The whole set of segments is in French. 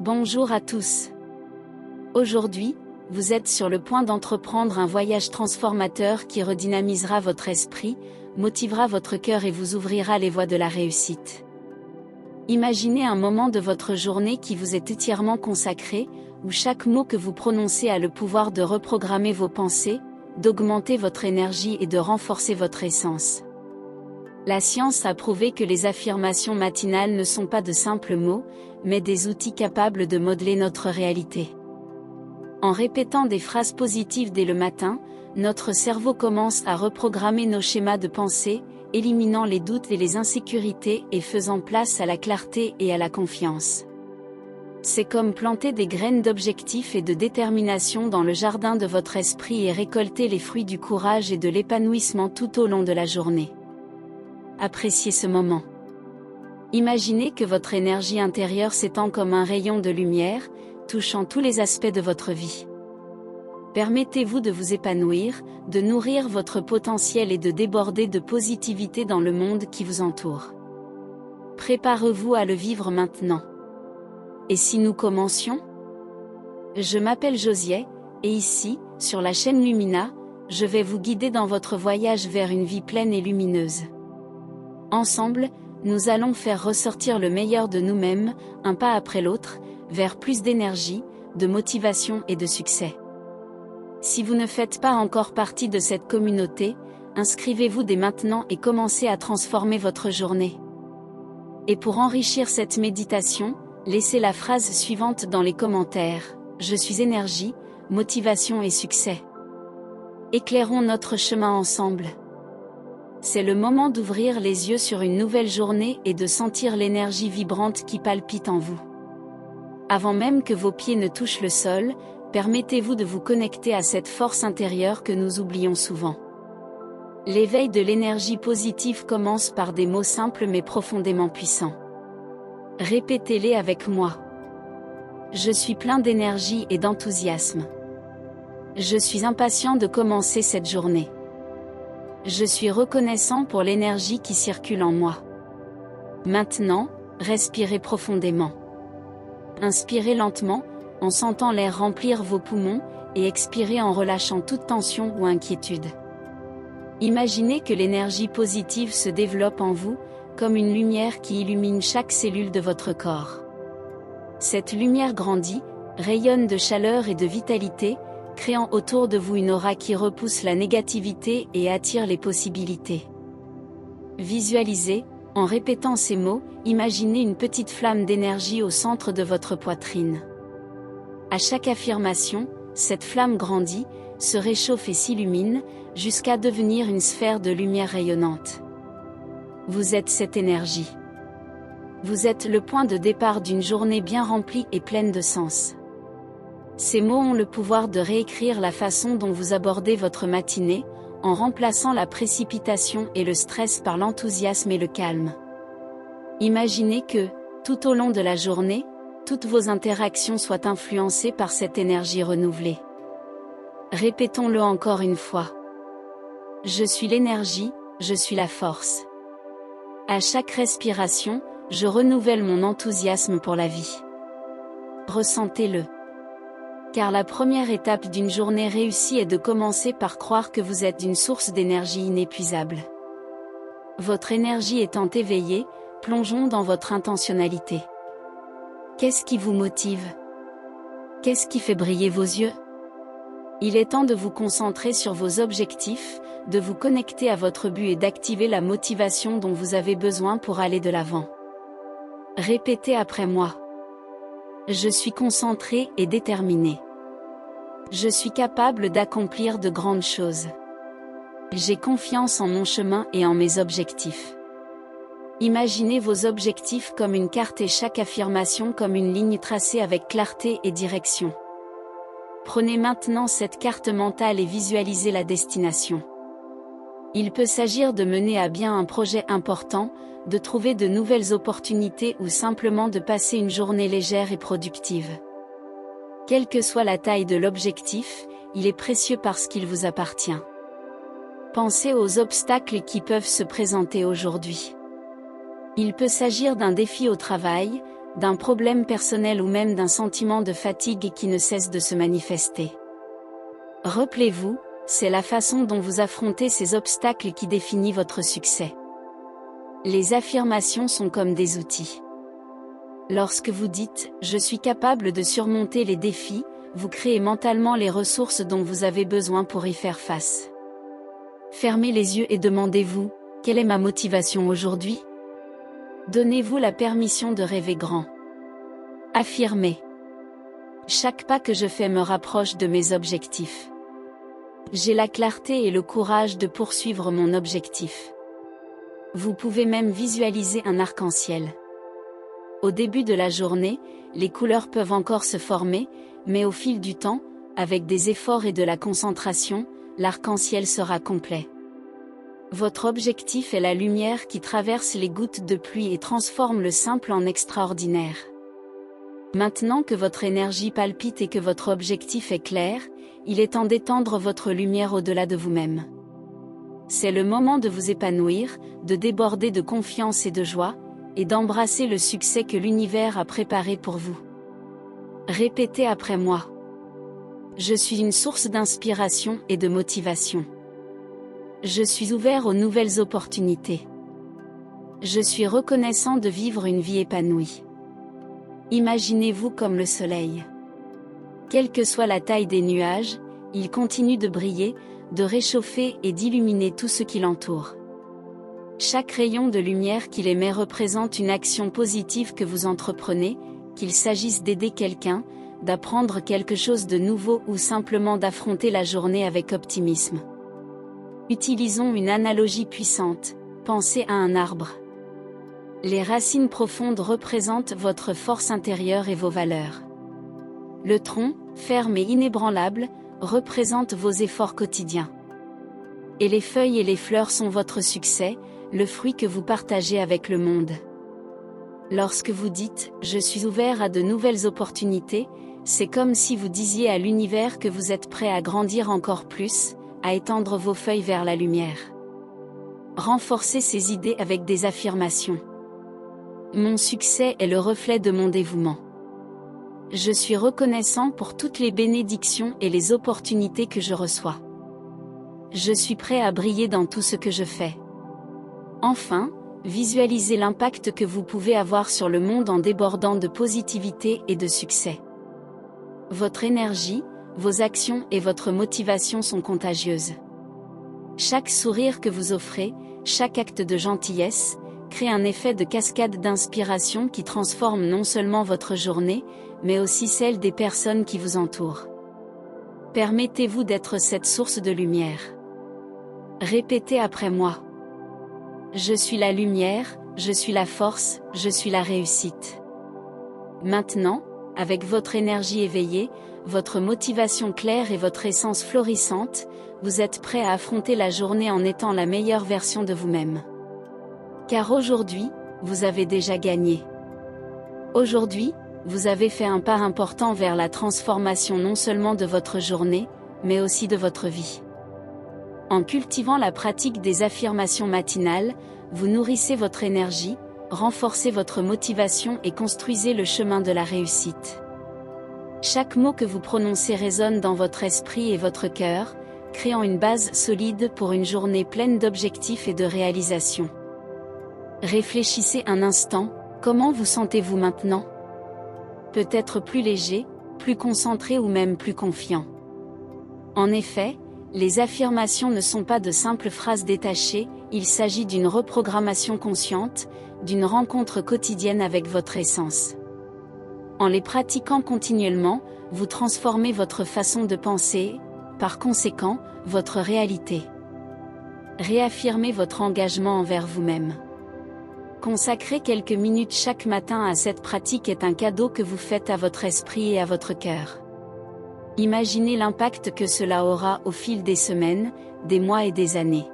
Bonjour à tous. Aujourd'hui, vous êtes sur le point d'entreprendre un voyage transformateur qui redynamisera votre esprit, motivera votre cœur et vous ouvrira les voies de la réussite. Imaginez un moment de votre journée qui vous est entièrement consacré, où chaque mot que vous prononcez a le pouvoir de reprogrammer vos pensées, d'augmenter votre énergie et de renforcer votre essence. La science a prouvé que les affirmations matinales ne sont pas de simples mots, mais des outils capables de modeler notre réalité. En répétant des phrases positives dès le matin, notre cerveau commence à reprogrammer nos schémas de pensée, éliminant les doutes et les insécurités et faisant place à la clarté et à la confiance. C'est comme planter des graines d'objectifs et de détermination dans le jardin de votre esprit et récolter les fruits du courage et de l'épanouissement tout au long de la journée. Appréciez ce moment. Imaginez que votre énergie intérieure s'étend comme un rayon de lumière, touchant tous les aspects de votre vie. Permettez-vous de vous épanouir, de nourrir votre potentiel et de déborder de positivité dans le monde qui vous entoure. Préparez-vous à le vivre maintenant. Et si nous commencions ? Je m'appelle Josiet, et ici, sur la chaîne Lumina, je vais vous guider dans votre voyage vers une vie pleine et lumineuse. Ensemble, nous allons faire ressortir le meilleur de nous-mêmes, un pas après l'autre, vers plus d'énergie, de motivation et de succès. Si vous ne faites pas encore partie de cette communauté, inscrivez-vous dès maintenant et commencez à transformer votre journée. Et pour enrichir cette méditation, laissez la phrase suivante dans les commentaires: Je suis énergie, motivation et succès. Éclairons notre chemin ensemble. C'est le moment d'ouvrir les yeux sur une nouvelle journée et de sentir l'énergie vibrante qui palpite en vous. Avant même que vos pieds ne touchent le sol, permettez-vous de vous connecter à cette force intérieure que nous oublions souvent. L'éveil de l'énergie positive commence par des mots simples mais profondément puissants. Répétez-les avec moi. Je suis plein d'énergie et d'enthousiasme. Je suis impatient de commencer cette journée. Je suis reconnaissant pour l'énergie qui circule en moi. Maintenant, respirez profondément. Inspirez lentement, en sentant l'air remplir vos poumons, et expirez en relâchant toute tension ou inquiétude. Imaginez que l'énergie positive se développe en vous, comme une lumière qui illumine chaque cellule de votre corps. Cette lumière grandit, rayonne de chaleur et de vitalité, créant autour de vous une aura qui repousse la négativité et attire les possibilités. Visualisez, en répétant ces mots, imaginez une petite flamme d'énergie au centre de votre poitrine. À chaque affirmation, cette flamme grandit, se réchauffe et s'illumine, jusqu'à devenir une sphère de lumière rayonnante. Vous êtes cette énergie. Vous êtes le point de départ d'une journée bien remplie et pleine de sens. Ces mots ont le pouvoir de réécrire la façon dont vous abordez votre matinée, en remplaçant la précipitation et le stress par l'enthousiasme et le calme. Imaginez que, tout au long de la journée, toutes vos interactions soient influencées par cette énergie renouvelée. Répétons-le encore une fois. Je suis l'énergie, je suis la force. À chaque respiration, je renouvelle mon enthousiasme pour la vie. Ressentez-le. Car la première étape d'une journée réussie est de commencer par croire que vous êtes une source d'énergie inépuisable. Votre énergie étant éveillée, plongeons dans votre intentionnalité. Qu'est-ce qui vous motive ? Qu'est-ce qui fait briller vos yeux ? Il est temps de vous concentrer sur vos objectifs, de vous connecter à votre but et d'activer la motivation dont vous avez besoin pour aller de l'avant. Répétez après moi. Je suis concentré et déterminé. Je suis capable d'accomplir de grandes choses. J'ai confiance en mon chemin et en mes objectifs. Imaginez vos objectifs comme une carte et chaque affirmation comme une ligne tracée avec clarté et direction. Prenez maintenant cette carte mentale et visualisez la destination. Il peut s'agir de mener à bien un projet important, de trouver de nouvelles opportunités ou simplement de passer une journée légère et productive. Quelle que soit la taille de l'objectif, il est précieux parce qu'il vous appartient. Pensez aux obstacles qui peuvent se présenter aujourd'hui. Il peut s'agir d'un défi au travail, d'un problème personnel ou même d'un sentiment de fatigue qui ne cesse de se manifester. Rappelez-vous, c'est la façon dont vous affrontez ces obstacles qui définit votre succès. Les affirmations sont comme des outils. Lorsque vous dites « Je suis capable de surmonter les défis », vous créez mentalement les ressources dont vous avez besoin pour y faire face. Fermez les yeux et demandez-vous « Quelle est ma motivation aujourd'hui ?» Donnez-vous la permission de rêver grand. Affirmez. Chaque pas que je fais me rapproche de mes objectifs. J'ai la clarté et le courage de poursuivre mon objectif. Vous pouvez même visualiser un arc-en-ciel. Au début de la journée, les couleurs peuvent encore se former, mais au fil du temps, avec des efforts et de la concentration, l'arc-en-ciel sera complet. Votre objectif est la lumière qui traverse les gouttes de pluie et transforme le simple en extraordinaire. Maintenant que votre énergie palpite et que votre objectif est clair, il est temps d'étendre votre lumière au-delà de vous-même. C'est le moment de vous épanouir, de déborder de confiance et de joie, et d'embrasser le succès que l'univers a préparé pour vous. Répétez après moi. Je suis une source d'inspiration et de motivation. Je suis ouvert aux nouvelles opportunités. Je suis reconnaissant de vivre une vie épanouie. Imaginez-vous comme le soleil. Quelle que soit la taille des nuages, il continue de briller, de réchauffer et d'illuminer tout ce qui l'entoure. Chaque rayon de lumière qu'il émet représente une action positive que vous entreprenez, qu'il s'agisse d'aider quelqu'un, d'apprendre quelque chose de nouveau ou simplement d'affronter la journée avec optimisme. Utilisons une analogie puissante, pensez à un arbre. Les racines profondes représentent votre force intérieure et vos valeurs. Le tronc, ferme et inébranlable, représente vos efforts quotidiens. Et les feuilles et les fleurs sont votre succès, le fruit que vous partagez avec le monde. Lorsque vous dites « Je suis ouvert à de nouvelles opportunités », c'est comme si vous disiez à l'univers que vous êtes prêt à grandir encore plus, à étendre vos feuilles vers la lumière. Renforcez ces idées avec des affirmations. Mon succès est le reflet de mon dévouement. Je suis reconnaissant pour toutes les bénédictions et les opportunités que je reçois. Je suis prêt à briller dans tout ce que je fais. Enfin, visualisez l'impact que vous pouvez avoir sur le monde en débordant de positivité et de succès. Votre énergie, vos actions et votre motivation sont contagieuses. Chaque sourire que vous offrez, chaque acte de gentillesse, crée un effet de cascade d'inspiration qui transforme non seulement votre journée, mais aussi celle des personnes qui vous entourent. Permettez-vous d'être cette source de lumière. Répétez après moi. Je suis la lumière, je suis la force, je suis la réussite. Maintenant, avec votre énergie éveillée, votre motivation claire et votre essence florissante, vous êtes prêt à affronter la journée en étant la meilleure version de vous-même. Car aujourd'hui, vous avez déjà gagné. Aujourd'hui, vous avez fait un pas important vers la transformation non seulement de votre journée, mais aussi de votre vie. En cultivant la pratique des affirmations matinales, vous nourrissez votre énergie, renforcez votre motivation et construisez le chemin de la réussite. Chaque mot que vous prononcez résonne dans votre esprit et votre cœur, créant une base solide pour une journée pleine d'objectifs et de réalisations. Réfléchissez un instant, comment vous sentez-vous maintenant ? Peut-être plus léger, plus concentré ou même plus confiant. En effet, les affirmations ne sont pas de simples phrases détachées, il s'agit d'une reprogrammation consciente, d'une rencontre quotidienne avec votre essence. En les pratiquant continuellement, vous transformez votre façon de penser, par conséquent, votre réalité. Réaffirmez votre engagement envers vous-même. Consacrer quelques minutes chaque matin à cette pratique est un cadeau que vous faites à votre esprit et à votre cœur. Imaginez l'impact que cela aura au fil des semaines, des mois et des années.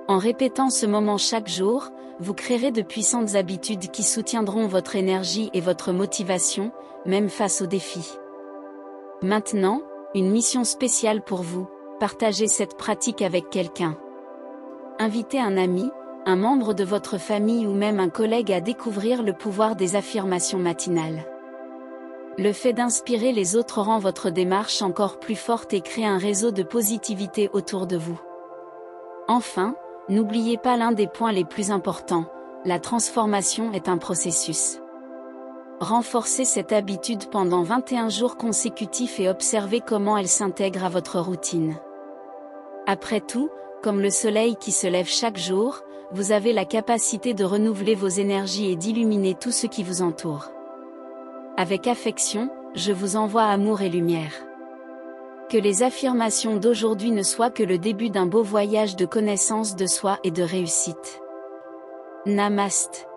En répétant ce moment chaque jour, vous créerez de puissantes habitudes qui soutiendront votre énergie et votre motivation, même face aux défis. Maintenant, une mission spéciale pour vous, partagez cette pratique avec quelqu'un. Invitez un ami, un membre de votre famille ou même un collègue à découvrir le pouvoir des affirmations matinales. Le fait d'inspirer les autres rend votre démarche encore plus forte et crée un réseau de positivité autour de vous. Enfin, n'oubliez pas l'un des points les plus importants, la transformation est un processus. Renforcez cette habitude pendant 21 jours consécutifs et observez comment elle s'intègre à votre routine. Après tout, comme le soleil qui se lève chaque jour, vous avez la capacité de renouveler vos énergies et d'illuminer tout ce qui vous entoure. Avec affection, je vous envoie amour et lumière. Que les affirmations d'aujourd'hui ne soient que le début d'un beau voyage de connaissance de soi et de réussite. Namaste.